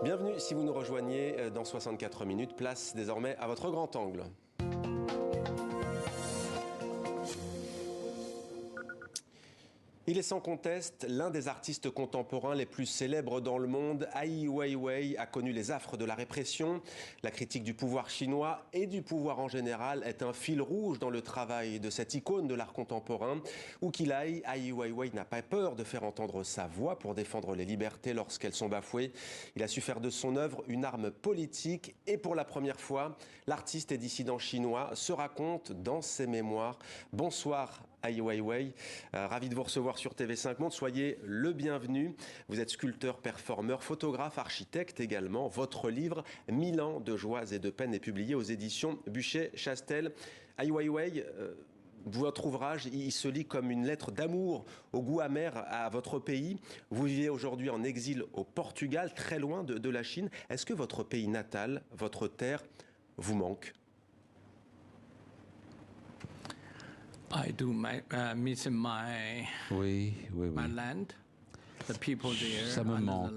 Bienvenue si vous nous rejoignez dans 64 minutes, place désormais à votre grand angle. Il est sans conteste l'un des artistes contemporains les plus célèbres dans le monde. Ai Weiwei a connu les affres de la répression. La critique du pouvoir chinois et du pouvoir en général est un fil rouge dans le travail de cette icône de l'art contemporain. Où qu'il aille, Ai Weiwei n'a pas peur de faire entendre sa voix pour défendre les libertés lorsqu'elles sont bafouées. Il a su faire de son œuvre une arme politique et pour la première fois, l'artiste et dissident chinois se raconte dans ses mémoires. Bonsoir Ai Weiwei, ravi de vous recevoir sur TV5 Monde, soyez le bienvenu. Vous êtes sculpteur, performeur, photographe, architecte également. Votre livre « 1000 ans de joies et de peines » est publié aux éditions Buchet-Chastel. Ai Weiwei, votre ouvrage, il se lit comme une lettre d'amour au goût amer à votre pays. Vous vivez aujourd'hui en exil au Portugal, très loin de la Chine. Est-ce que votre pays natal, votre terre, vous manque ? I do miss my land. The people there, ça me manque,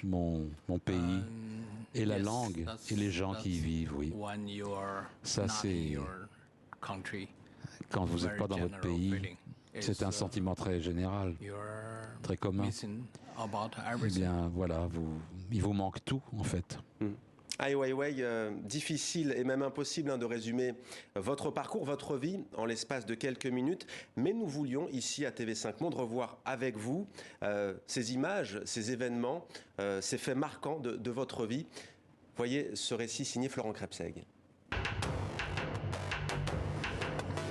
mon pays et la yes, langue et les gens qui y vivent, oui. Ça, c'est quand vous n'êtes pas dans votre pays, c'est un sentiment très général, très commun. Eh bien, voilà, il vous manque tout, en fait. Ai Weiwei, difficile et même impossible de résumer votre parcours, votre vie en l'espace de quelques minutes, mais nous voulions ici à TV5 Monde revoir avec vous ces images, ces événements, ces faits marquants de votre vie. Voyez ce récit signé Florent Krebseg.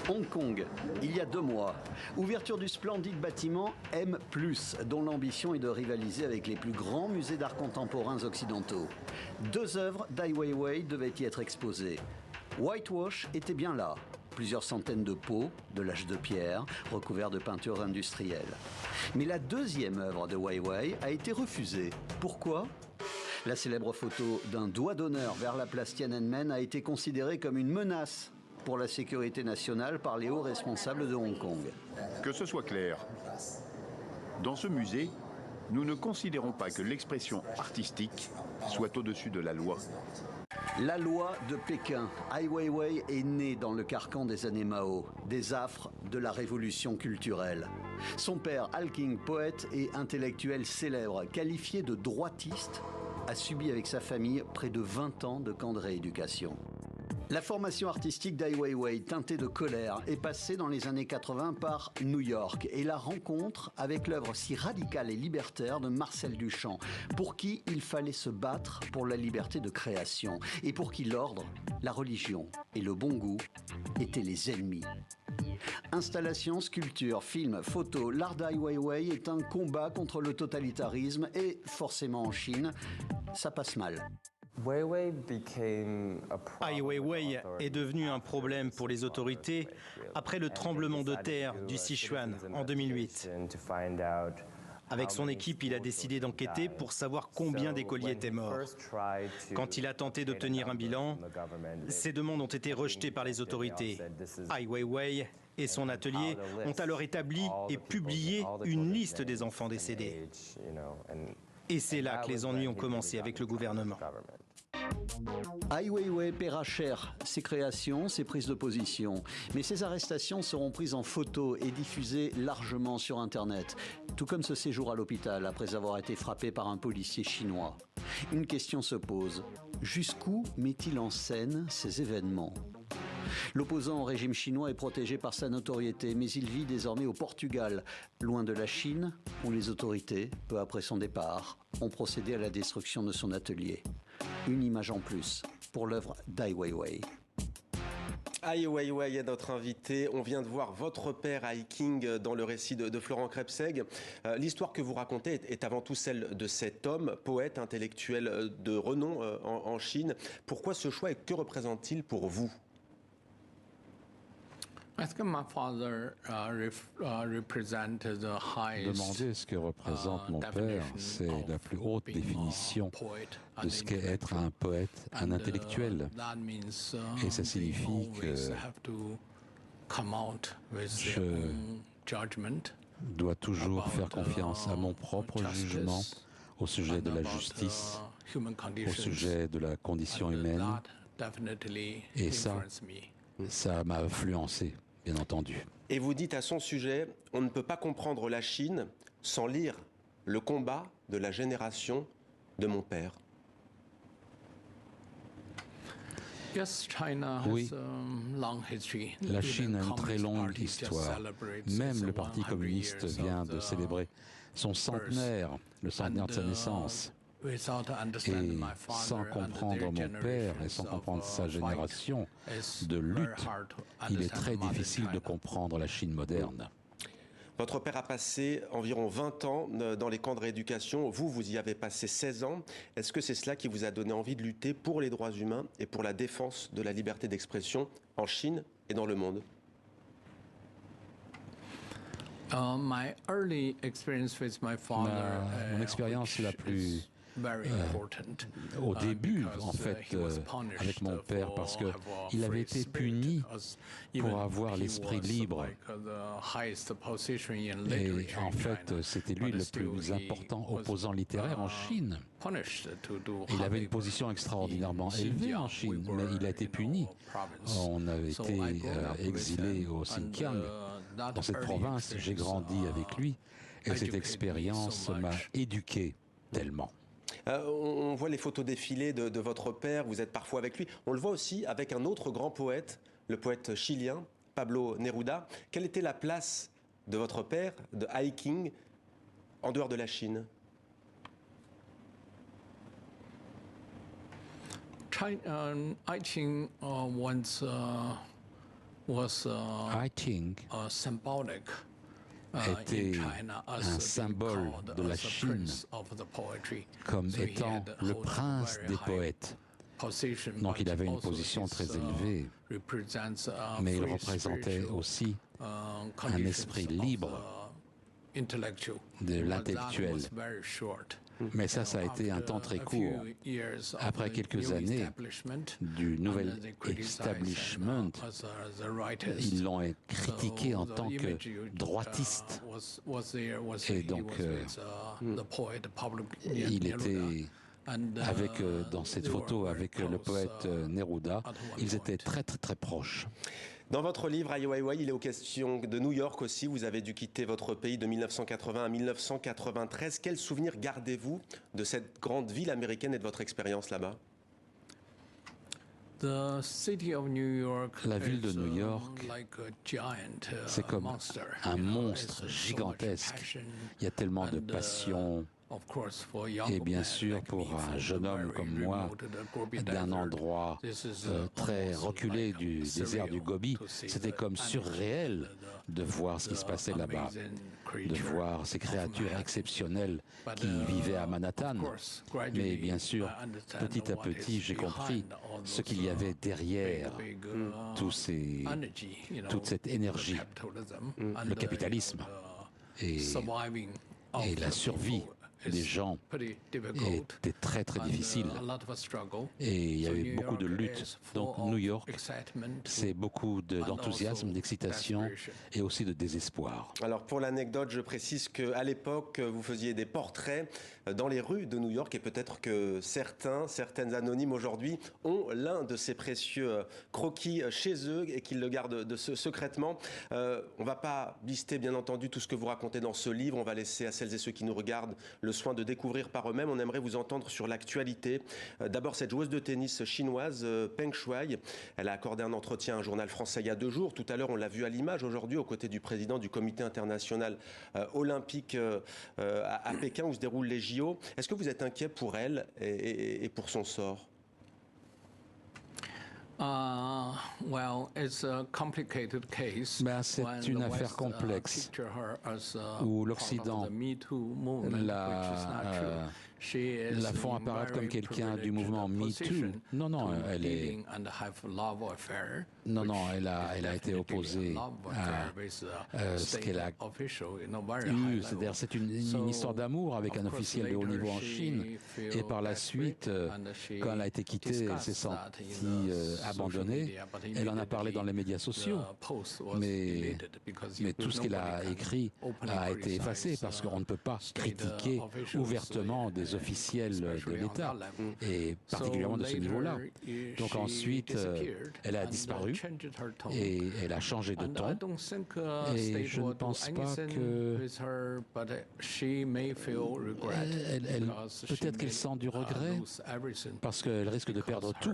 Hong Kong, il y a 2 mois. Ouverture du splendide bâtiment M+, dont l'ambition est de rivaliser avec les plus grands musées d'art contemporains occidentaux. 2 œuvres d'Ai Weiwei devaient y être exposées. Whitewash était bien là. Plusieurs centaines de pots, de l'âge de pierre, recouverts de peintures industrielles. Mais la 2e œuvre de Weiwei a été refusée. Pourquoi ? La célèbre photo d'un doigt d'honneur vers la place Tiananmen a été considérée comme une menace pour la sécurité nationale par les hauts responsables de Hong Kong. Que ce soit clair, dans ce musée, nous ne considérons pas que l'expression artistique soit au-dessus de la loi. La loi de Pékin. Ai Weiwei est né dans le carcan des années Mao, des affres de la révolution culturelle. Son père, Al King, poète et intellectuel célèbre, qualifié de droitiste, a subi avec sa famille près de 20 ans de camp de rééducation. La formation artistique d'Ai Weiwei, teintée de colère, est passée dans les années 80 par New York et la rencontre avec l'œuvre si radicale et libertaire de Marcel Duchamp, pour qui il fallait se battre pour la liberté de création et pour qui l'ordre, la religion et le bon goût étaient les ennemis. Installations, sculptures, films, photos, l'art d'Ai Weiwei est un combat contre le totalitarisme et, forcément en Chine, ça passe mal. Ai Weiwei est devenu un problème pour les autorités après le tremblement de terre du Sichuan en 2008. Avec son équipe, il a décidé d'enquêter pour savoir combien d'écoliers étaient morts. Quand il a tenté d'obtenir un bilan, ses demandes ont été rejetées par les autorités. Ai Weiwei et son atelier ont alors établi et publié une liste des enfants décédés. Et c'est là que les ennuis ont commencé avec le gouvernement. Ai Weiwei paiera cher ses créations, ses prises de position. Mais ces arrestations seront prises en photo et diffusées largement sur Internet. Tout comme ce séjour à l'hôpital après avoir été frappé par un policier chinois. Une question se pose. Jusqu'où met-il en scène ces événements ? L'opposant au régime chinois est protégé par sa notoriété, mais il vit désormais au Portugal, loin de la Chine, où les autorités, peu après son départ, ont procédé à la destruction de son atelier. Une image en plus pour l'œuvre d'Ai Weiwei. Ai Weiwei est notre invité. On vient de voir votre père Ai King dans le récit de Florent Krebseg. L'histoire que vous racontez est avant tout celle de cet homme, poète, intellectuel de renom en Chine. Pourquoi ce choix et que représente-t-il pour vous ? Demander ce que représente mon père, c'est la plus haute définition de ce qu'est être un poète, un intellectuel. Et ça signifie que je dois toujours faire confiance à mon propre jugement, au sujet de la justice, au sujet de la condition humaine. Et ça m'a influencé, bien entendu. Et vous dites à son sujet, on ne peut pas comprendre la Chine sans lire Le combat de la génération de mon père. Oui, la Chine a une très longue histoire. Même le Parti communiste vient de célébrer son centenaire, le centenaire de sa naissance. Et sans comprendre mon père et sans comprendre sa génération de lutte, il est très difficile de comprendre la Chine moderne. Votre père a passé environ 20 ans dans les camps de rééducation. Vous y avez passé 16 ans. Est-ce que c'est cela qui vous a donné envie de lutter pour les droits humains et pour la défense de la liberté d'expression en Chine et dans le monde? Mon expérience la plus au début, en fait, avec mon père, parce qu'il avait été puni pour avoir l'esprit libre. Et en fait, c'était lui le plus important opposant littéraire en Chine. Il avait une position extraordinairement élevée en Chine, mais il a été puni. On avait été exilé au Xinjiang. Dans cette province, j'ai grandi avec lui, et cette expérience m'a éduqué tellement. On voit les photos défilées de votre père, vous êtes parfois avec lui. On le voit aussi avec un autre grand poète, le poète chilien, Pablo Neruda. Quelle était la place de votre père, de hiking, en dehors de la Chine? Hiking était un symbole de la Chine comme étant le prince des poètes. Donc il avait une position très élevée, mais il représentait aussi un esprit libre de l'intellectuel. Mais ça a été un temps très court. Après quelques années du nouvel establishment, ils l'ont critiqué en tant que droitiste. Et donc, il était avec, dans cette photo avec le poète Neruda, ils étaient très très très proches. Dans votre livre, Ai Weiwei, il est aux questions de New York aussi. Vous avez dû quitter votre pays de 1980 à 1993. Quels souvenirs gardez-vous de cette grande ville américaine et de votre expérience là-bas? La ville de New York, c'est comme un monstre gigantesque. Il y a tellement de passion. Et bien sûr, pour un jeune homme comme moi, d'un endroit très reculé du désert du Gobi, c'était comme surréel de voir ce qui se passait là-bas, de voir ces créatures exceptionnelles qui vivaient à Manhattan. Mais bien sûr, petit à petit, j'ai compris ce qu'il y avait derrière toute cette énergie, le capitalisme et la survie des gens était très très difficile et il y avait beaucoup de luttes. Donc New York, c'est beaucoup d'enthousiasme, d'excitation et aussi de désespoir. Alors pour l'anecdote, je précise qu'à l'époque, vous faisiez des portraits dans les rues de New York et peut-être que certaines anonymes aujourd'hui ont l'un de ces précieux croquis chez eux et qu'ils le gardent secrètement. On ne va pas lister bien entendu tout ce que vous racontez dans ce livre, on va laisser à celles et ceux qui nous regardent le soin de découvrir par eux-mêmes. On aimerait vous entendre sur l'actualité. D'abord, cette joueuse de tennis chinoise, Peng Shuai, elle a accordé un entretien à un journal français il y a 2 jours. Tout à l'heure, on l'a vu à l'image aujourd'hui aux côtés du président du comité international olympique à Pékin où se déroulent les JO. Est-ce que vous êtes inquiet pour elle et pour son sort? C'est une affaire complexe où l'Occident la font apparaître comme quelqu'un du mouvement MeToo. Non, elle a été opposée à ce qu'elle a eu. C'est-à-dire, c'est une histoire d'amour avec un officiel de haut niveau en Chine. Et par la suite, quand elle a été quittée, elle s'est sentie abandonnée. Elle en a parlé dans les médias sociaux. Mais tout ce qu'elle a écrit a été effacé parce qu'on ne peut pas critiquer ouvertement des des officiels de l'État, et particulièrement de ce niveau-là. Donc ensuite, elle a disparu et elle a changé de ton. Et je ne pense pas que... peut-être qu'elle sent du regret parce qu'elle risque de perdre tout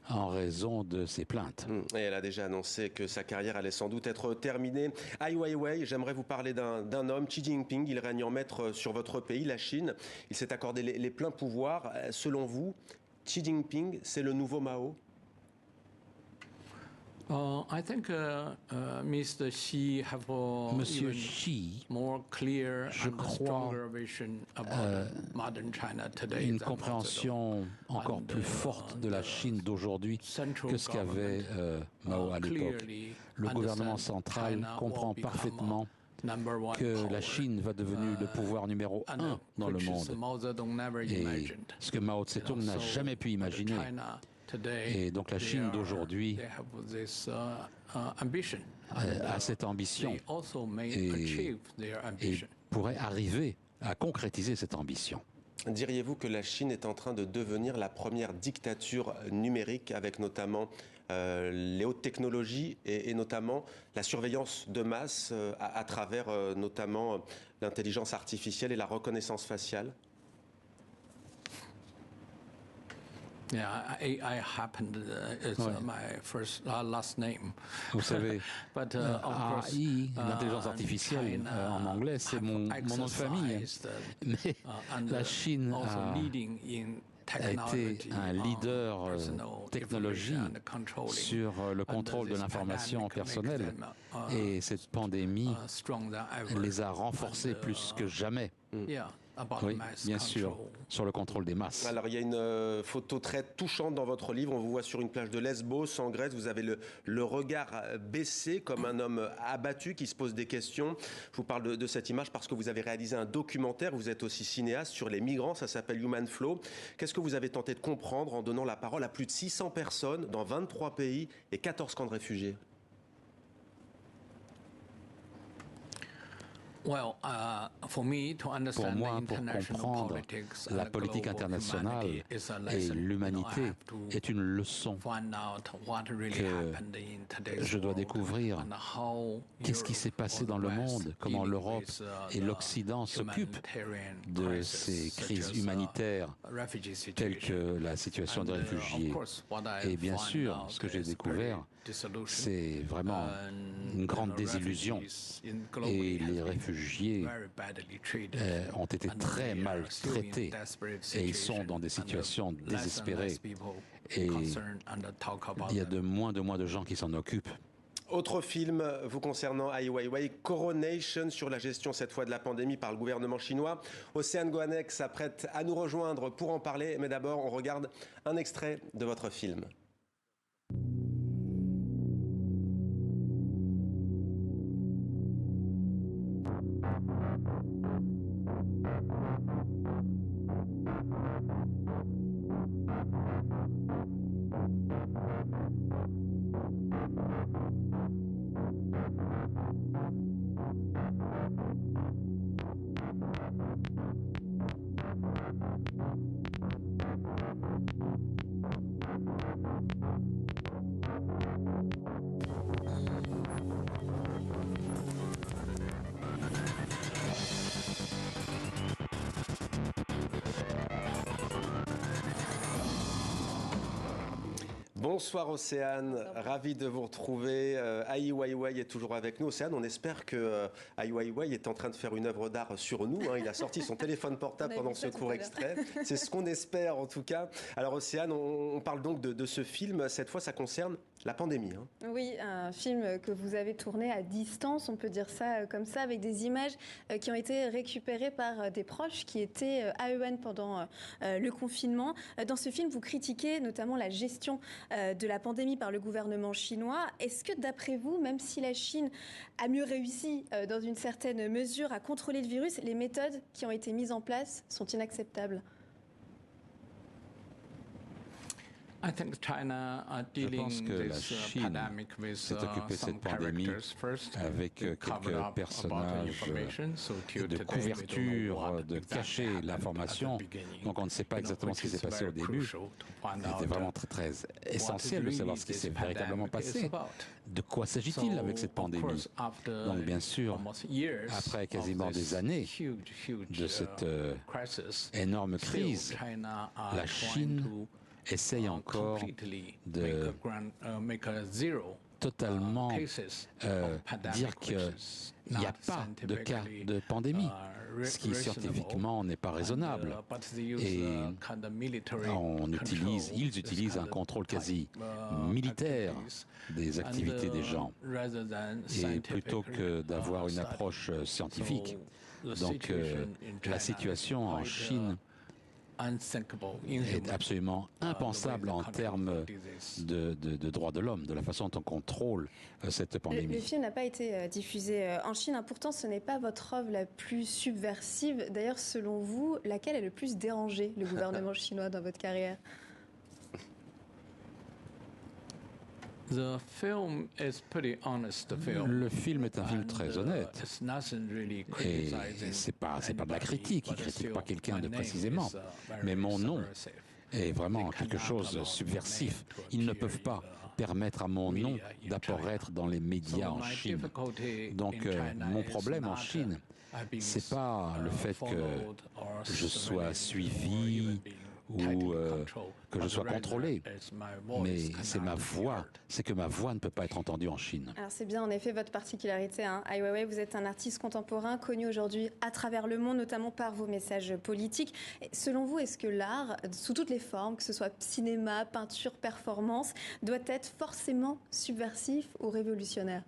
en raison de ses plaintes. Et elle a déjà annoncé que sa carrière allait sans doute être terminée. Ai Weiwei, j'aimerais vous parler d'un homme, Xi Jinping. Il règne en maître sur votre pays, la Chine. Il s'est accordé les pleins pouvoirs. Selon vous, Xi Jinping, c'est le nouveau Mao? Monsieur Xi, je crois, une compréhension encore plus forte de la Chine d'aujourd'hui que ce qu'avait Mao à l'époque. Le gouvernement central comprend parfaitement que la Chine va devenir le pouvoir numéro 1 dans le monde. Et ce que Mao Tse-tung n'a jamais pu imaginer. Et donc la Chine d'aujourd'hui a cette ambition et pourrait arriver à concrétiser cette ambition. Diriez-vous que la Chine est en train de devenir la première dictature numérique avec notamment les hautes technologies et notamment la surveillance de masse à travers notamment l'intelligence artificielle et la reconnaissance faciale? Vous savez, AI, l'intelligence artificielle en anglais, c'est mon nom de famille. Mais la Chine a été un leader technologie sur le contrôle de l'information personnelle. Et cette pandémie les a renforcés plus que jamais. Oui, bien sûr, sur le contrôle des masses. Alors, il y a une photo très touchante dans votre livre. On vous voit sur une plage de Lesbos, en Grèce. Vous avez le regard baissé, comme un homme abattu qui se pose des questions. Je vous parle de cette image parce que vous avez réalisé un documentaire. Vous êtes aussi cinéaste sur les migrants. Ça s'appelle Human Flow. Qu'est-ce que vous avez tenté de comprendre en donnant la parole à plus de 600 personnes dans 23 pays et 14 camps de réfugiés? Pour moi, pour comprendre la politique internationale et l'humanité est une leçon que je dois découvrir. Qu'est-ce qui s'est passé dans le monde? Comment l'Europe et l'Occident s'occupent de ces crises humanitaires telles que la situation des réfugiés? Et bien sûr, ce que j'ai découvert, c'est vraiment une grande désillusion. Et les réfugiés ont été très mal traités et ils sont dans des situations désespérées. Et il y a de moins de gens qui s'en occupent. Autre film vous concernant Ai Weiwei, Coronation, sur la gestion cette fois de la pandémie par le gouvernement chinois. Océane Goanec s'apprête à nous rejoindre pour en parler, mais d'abord on regarde un extrait de votre film. Bonsoir Océane, ravi de vous retrouver. Ai Weiwei est toujours avec nous. Océane, on espère que Ai Weiwei est en train de faire une œuvre d'art sur nous. Il a sorti son téléphone portable pendant ce court extrait. C'est ce qu'on espère en tout cas. Alors Océane, on parle donc de ce film. Cette fois, ça concerne la pandémie. Oui, un film que vous avez tourné à distance, on peut dire ça comme ça, avec des images qui ont été récupérées par des proches qui étaient à Wuhan pendant le confinement. Dans ce film, vous critiquez notamment la gestion de la pandémie par le gouvernement chinois. Est-ce que d'après vous, même si la Chine a mieux réussi dans une certaine mesure à contrôler le virus, les méthodes qui ont été mises en place sont inacceptables ? Je pense que la Chine s'est occupée de cette pandémie avec quelques personnages de couverture, de cacher l'information. Donc on ne sait pas exactement ce qui s'est passé au début. Il était vraiment très essentiel de savoir ce qui s'est véritablement passé. De quoi s'agit-il avec cette pandémie? Donc bien sûr, après quasiment des années de cette énorme crise, la Chine essaye encore de totalement dire qu'il n'y a pas de cas de pandémie, ce qui scientifiquement n'est pas raisonnable. Et ils utilisent un contrôle quasi militaire des activités des gens, et plutôt que d'avoir une approche scientifique. Donc la situation en Chine est absolument impensable en termes de droits de l'homme, de la façon dont on contrôle cette pandémie. Le film n'a pas été diffusé en Chine. Pourtant, ce n'est pas votre œuvre la plus subversive. D'ailleurs, selon vous, laquelle a le plus dérangé le gouvernement chinois dans votre carrière? Le film est un film très honnête. Et c'est pas de la critique. Il ne critique pas quelqu'un de précisément. Mais mon nom est vraiment quelque chose de subversif. Ils ne peuvent pas permettre à mon nom d'apparaître dans les médias en Chine. Donc mon problème en Chine, c'est pas le fait que je sois suivi ou que je sois contrôlé, mais c'est ma voix, c'est que ma voix ne peut pas être entendue en Chine. Alors c'est bien en effet votre particularité, hein. Ai Weiwei, vous êtes un artiste contemporain connu aujourd'hui à travers le monde, notamment par vos messages politiques. Et selon vous, est-ce que l'art, sous toutes les formes, que ce soit cinéma, peinture, performance, doit être forcément subversif ou révolutionnaire?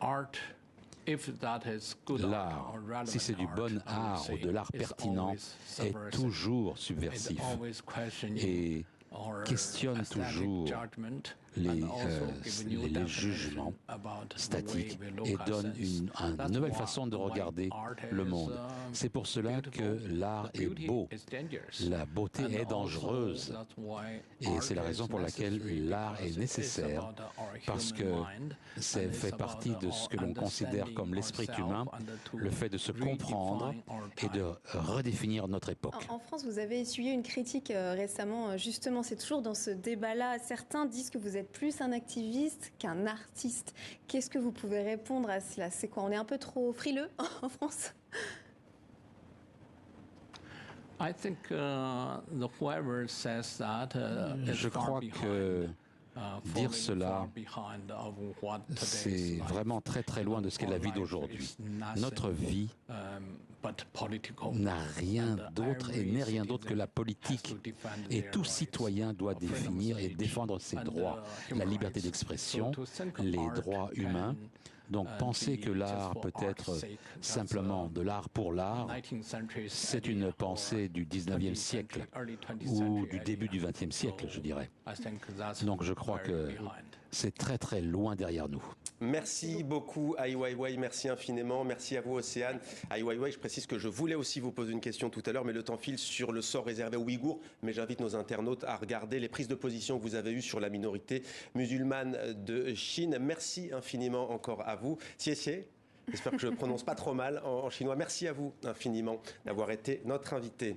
L'art, si c'est du bon art ou de l'art pertinent, est toujours subversif et questionne toujours les jugements statiques et donne une nouvelle façon de regarder le monde. C'est pour cela que l'art est beau. La beauté est dangereuse. Et c'est la raison pour laquelle l'art est nécessaire, parce que ça fait partie de ce que l'on considère comme l'esprit humain, le fait de se comprendre et de redéfinir notre époque. En France, vous avez essuyé une critique récemment, justement, c'est toujours dans ce débat-là. Certains disent que vous êtes plus un activiste qu'un artiste. Qu'est-ce que vous pouvez répondre à cela? C'est quoi? On est un peu trop frileux en France? Je crois que dire cela, c'est vraiment très loin de ce qu'est la vie d'aujourd'hui. Notre vie n'a rien d'autre et n'est rien d'autre que la politique. Et tout citoyen doit définir et défendre ses droits, la liberté d'expression, les droits humains. Donc penser que l'art peut être simplement de l'art pour l'art, c'est une pensée du 19e siècle ou du début du 20e siècle, je dirais. Donc je crois que c'est très loin derrière nous. Merci beaucoup Ai Weiwei, merci infiniment, merci à vous Océane. Ai Weiwei, je précise que je voulais aussi vous poser une question tout à l'heure, mais le temps file sur le sort réservé aux Ouïghours, mais j'invite nos internautes à regarder les prises de position que vous avez eues sur la minorité musulmane de Chine. Merci infiniment encore à vous. Xie xie. J'espère que je ne prononce pas trop mal en chinois. Merci à vous infiniment d'avoir été notre invité.